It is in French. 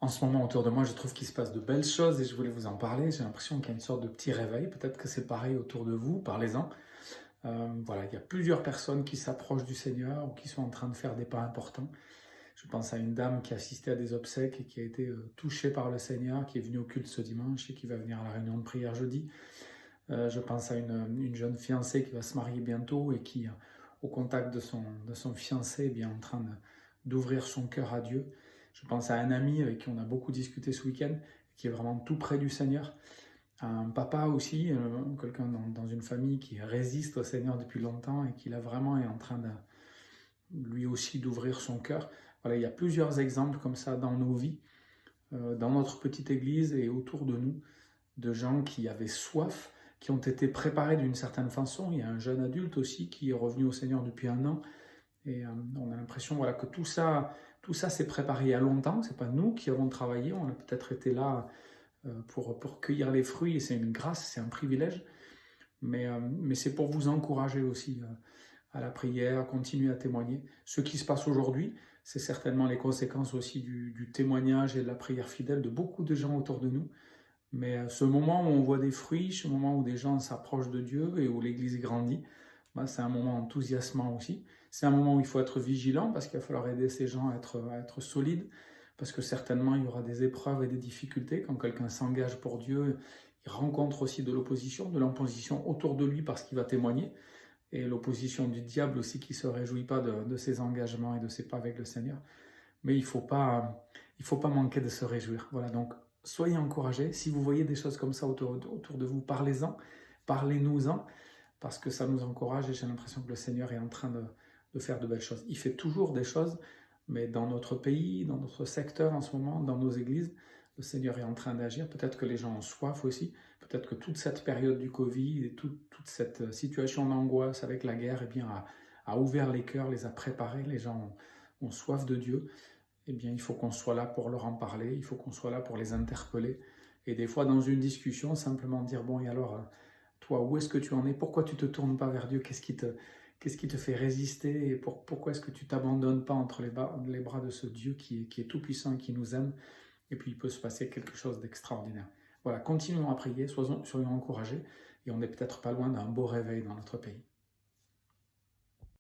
En ce moment, autour de moi, je trouve qu'il se passe de belles choses et je voulais vous en parler. J'ai l'impression qu'il y a une sorte de petit réveil. Peut-être que c'est pareil autour de vous, parlez-en. Voilà, il y a plusieurs personnes qui s'approchent du Seigneur ou qui sont en train de faire des pas importants. Je pense à une dame qui assistait à des obsèques et qui a été touchée par le Seigneur, qui est venue au culte ce dimanche et qui va venir à la réunion de prière jeudi. Je pense à une jeune fiancée qui va se marier bientôt et qui, au contact de son fiancé, est bien en train d'ouvrir son cœur à Dieu. Je pense à un ami avec qui on a beaucoup discuté ce week-end, qui est vraiment tout près du Seigneur. À un papa aussi, quelqu'un dans une famille qui résiste au Seigneur depuis longtemps et qui là vraiment est en train lui aussi d'ouvrir son cœur. Voilà, il y a plusieurs exemples comme ça dans nos vies, dans notre petite église et autour de nous, de gens qui avaient soif, qui ont été préparés d'une certaine façon. Il y a un jeune adulte aussi qui est revenu au Seigneur depuis 1 an. Et on a l'impression voilà, que tout ça s'est préparé il y a longtemps. C'est pas nous qui avons travaillé. On a peut-être été là pour cueillir les fruits. Et c'est une grâce, c'est un privilège. Mais c'est pour vous encourager aussi à la prière, à continuer à témoigner. Ce qui se passe aujourd'hui, c'est certainement les conséquences aussi du témoignage et de la prière fidèle de beaucoup de gens autour de nous. Mais ce moment où on voit des fruits, ce moment où des gens s'approchent de Dieu et où l'Église grandit, bah, c'est un moment enthousiasmant aussi. C'est un moment où il faut être vigilant parce qu'il va falloir aider ces gens à être solides, parce que certainement il y aura des épreuves et des difficultés. Quand quelqu'un s'engage pour Dieu, il rencontre aussi de l'opposition autour de lui parce qu'il va témoigner, et l'opposition du diable aussi qui ne se réjouit pas de ses engagements et de ses pas avec le Seigneur. Mais il faut pas manquer de se réjouir. Voilà, donc soyez encouragés. Si vous voyez des choses comme ça autour de vous, parlez-en, parlez-nous-en, parce que ça nous encourage et j'ai l'impression que le Seigneur est en train de faire de belles choses. Il fait toujours des choses, mais dans notre pays, dans notre secteur en ce moment, dans nos églises, le Seigneur est en train d'agir. Peut-être que les gens ont soif aussi. Peut-être que toute cette période du Covid et toute cette situation d'angoisse avec la guerre eh bien, a ouvert les cœurs, les a préparés. Les gens ont soif de Dieu. Eh bien, il faut qu'on soit là pour leur en parler, il faut qu'on soit là pour les interpeller. Et des fois, dans une discussion, simplement dire, bon, et alors, toi, où est-ce que tu en es? Pourquoi tu ne te tournes pas vers Dieu? Qu'est-ce qui te fait résister? Et pourquoi est-ce que tu ne t'abandonnes pas entre les bras de ce Dieu qui est tout-puissant et qui nous aime? Et puis, il peut se passer quelque chose d'extraordinaire. Voilà, continuons à prier, soyons encouragés, et on n'est peut-être pas loin d'un beau réveil dans notre pays.